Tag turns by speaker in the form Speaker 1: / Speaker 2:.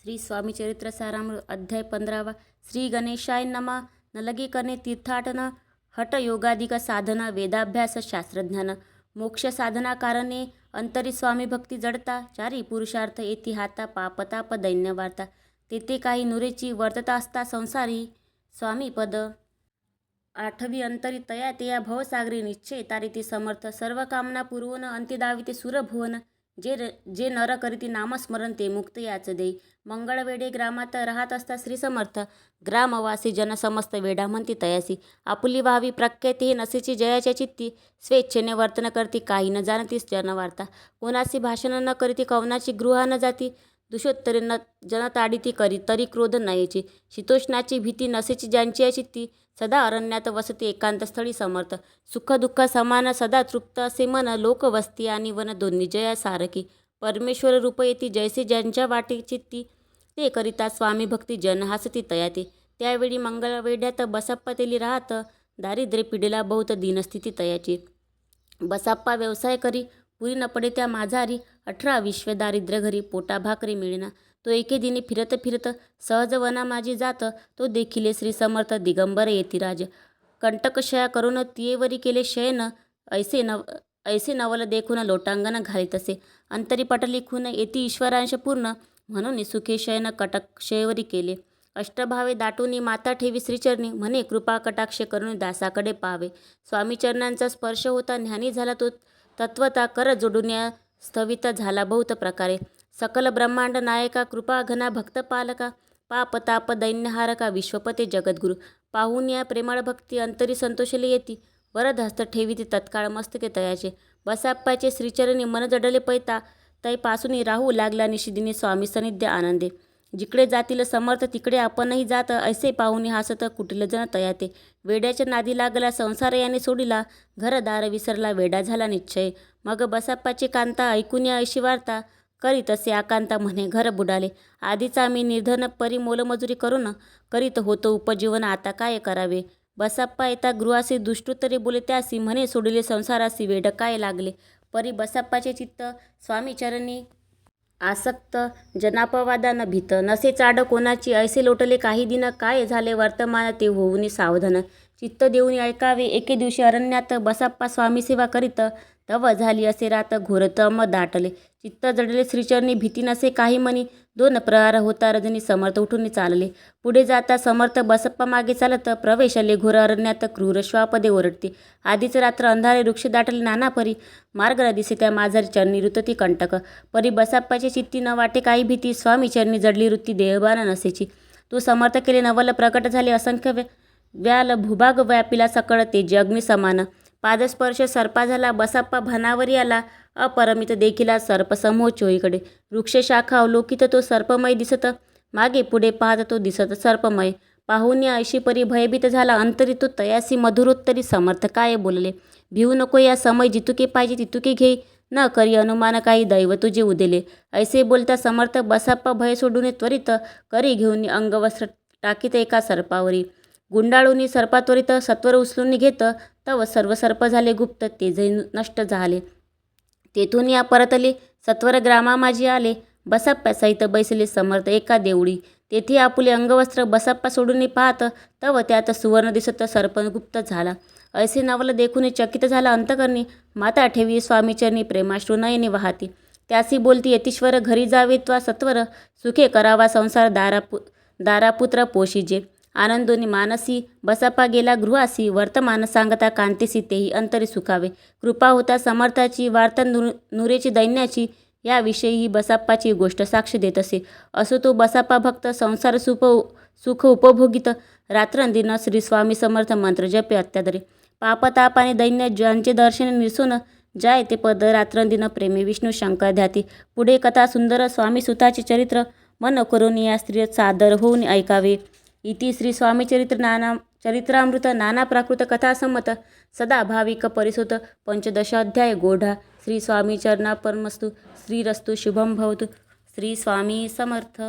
Speaker 1: श्री स्वामी चरित्र सारामृत अध्याय 15वा. श्री गणेशाय नमः. न लगे करणे तीर्थाटन, हठ योगादिक साधन, वेदाभ्यास शास्त्रज्ञान, मोक्ष साधना कारणे, अंतरी स्वामी भक्ती जडता, चारी पुरुषार्थ येती हाता, पापताप दैन्य वार्ता, तेथे काही नुरेची वर्तता असता संसारी स्वामी पद. आठवी अंतरी तया तेया भवसागरी निश्चय तारिती समर्थ, सर्व कामना पुरवून अंती दाविते सुरभुवन, जे नर करीती नामस्मरण ते मुक्त याच देई. मंगळवेढे ग्रामात राहत असता श्री समर्थ, ग्रामवासी जन समस्त वेढा म्हणती तयासी, आपुली व्हावी प्रख्याती हे नसेची जयाच्या चित्ती, स्वेच्छेने वर्तन करती काही न जाणतीस जनवार्ता, कोणासी भाषण न करीती कवनाची गृहा न जाती, दुषोत्तरे न जन ताडिती करी तरी क्रोध नयेची, शीतोष्णाची भीती नसेची ज्यांची या चित्ती, सदा अरण्यात वसती एकांत स्थळी समर्थ, सुख दुःख समान सदा तृप्त असे मन, लोक वस्ती आणि वन दोन्ही जया सारखी, परमेश्वर रूप येती जैसे ज्यांच्या वाटे चित्ती, ते करिता स्वामी भक्ती जन हसती तयाते. त्यावेळी मंगळवेढ्यात बसप्पा तेली राहत, दारिद्र्य पिढीला बहुत दीनस्थिती तयाची. बसप्पा व्यवसाय करी पुरी न पडे त्या माझारी, 18 विश्व दारिद्र्य घरी पोटा भाकरी मिळेना, तो एके दिनी फिरत फिरत सहज वना माझी जात, तो देखिले श्री समर्थ दिगंबर येती राज, कंटकशया करून तियेवरी केले शयन, ऐसे नवल देखून लोटांगण घालितसे, अंतरी पटली खून येती ईश्वरांश पूर्ण, म्हणून सुखे शयन कटकशयेवरी केले, अष्टभावे दाटूनी माता ठेवी श्रीचरणी, म्हणे कृपा कटाक्ष करून दासाकडे पावे, स्वामी चरणांचा स्पर्श होता ज्ञानी झाला तो तत्वता, कर जोडून या स्थवित झाला बहुत प्रकारे, सकल ब्रह्मांड नायका कृपा घना भक्त पालका, पाप ताप दैन्यहारका विश्वपते जगद्गुरु, पाहून या प्रेमळ भक्ती अंतरी संतोषले येती, वरद हस्त ठेवीती तत्काळ मस्तके तयाचे, बसाप्पाचे श्रीचरणी मन जडले पैता, तैपासून राहू लागला निशिदिनी स्वामी सानिध्य आनंदे, जिकडे जातील समर्थ तिकडे आपणही जात, ऐसे पाहुणी हसत कुटील जन तयाते, वेड्याच्या नादी लागला संसार याने सोडिला, घरदार विसरला वेडा झाला निश्चय, मग बसाप्पाची कांता ऐकून या ऐशी वार्ता, करीत असे आकांता म्हणे घर बुडाले, आधीच आम्ही निर्धन परी मोलमजुरी करून करीत होतो उपजीवन, आता काय करावे. बसाप्पा येता गृहासी दुष्टोत्तरे बोले त्यासी, म्हणे सोडिले संसारासी वेड काय लागले, परी बसाप्पाचे चित्त स्वामीचरणी आसक्त, जनापवादा न भीत, नसे चाड कोणाची ऐसे लोटले काही दिन, काय झाले वर्तमान ते होऊनी सावधान, चित्त देऊन ऐकावे एके दिवशी अरण्यात, बसाप्पा स्वामी सेवा करीत, तव झाली असे रात घोरतम दाटले, चित्त जडले श्रीचरणी भीती नसे काही मनी, 2 प्रहार होता रजनी समर्थ उठून चालले, पुढे जाता समर्थ बसप्पा मागे चालत, प्रवेशले घोर अरण्यात क्रूर श्वापदे ओरडते, आधीच रात्र अंधारे वृक्ष दाटले नाना परी, मार्ग न दिसे त्या माझारी चरणी रुतती कंटक, परी बसाप्पाची चित्ती न वाटे काही भीती, स्वामी चरणी जडली वृत्ती देहबान नसेची, तू समर्थ केले नवल प्रकट झाले असंख्य व्याल, भूभाग व्यापिला सकळ तेजे अग्नी समान, पादस्पर्श सर्पा झाला बसाप्पा भानावरी आला, अपरमित देखिला सर्पसमूह चोहीकडे, वृक्षशाखा अवलोकित तो सर्पमय दिसत, मागे पुढे पाहत तो दिसत सर्पमय, पाहून या ऐशी परी भयभीत झाला अंतरी तो तयासी मधुरोत्तरी समर्थ काय बोलले, भिवू नको या समय जितुके पाहिजे तितुके घेई, न करी अनुमान काही दैव तुझे उदेले, ऐसे बोलता समर्थ बसाप्पा भय सोडून त्वरित, करी घेऊन अंगवस्त्र टाकीत एका सर्पावरी, गुंडाळूनी सर्पात्वरित सत्वर उचलून घेत, तव सर्व सर्प झाले गुप्त तेजही नष्ट झाले, तेथून या परतले सत्वर ग्रामा माझी आले, बसाप्पा सहित बैसले समर्थ एका देवळी, तेथे आपुले अंगवस्त्र बसाप्पा सोडून पाहत, तव त्यात सुवर्ण दिसत सर्प गुप्त झाला, ऐसे नवल देखून चकित झाला अंतकरणी, माता ठेवी स्वामीचरणी प्रेमाश्रू नयने वाहती, त्यासी बोलती यतीश्वर घरी जावे त्वा सत्वर, सुखे करावा संसार दारापुत्र पोशिजे, आनंदोनी मानसी बसाप्पा गेला गृहासी, वर्तमान सांगता कांतीसी तेही अंतरी सुखावे, कृपा होता समर्थाची वार्ता नुरेची दैन्याची, याविषयी ही बसाप्पाची गोष्ट साक्ष देत असे, असो तो बसाप्पा भक्त संसार सुख उपभोगित, रात्रंदिन श्री स्वामी समर्थ मंत्र जपे अत्यादरे, पापताप आणि दैन्य ज्यांचे दर्शन निरसून जाय ते पद रात्रंदिन प्रेमी विष्णू शंकर ध्याती, पुढे कथा सुंदर स्वामी सुताचे चरित्र, मन करून या स्त्री सादर होऊन ऐकावे. इति श्री स्वामी चरित्रामृत नाना प्राकृत कथासंमत, सदा भाविक परिसुत 15 अध्याय गोढा. श्री स्वामी चरणार्पणमस्तु. श्रीरस्तु शुभम भवतु. श्री स्वामी समर्थ.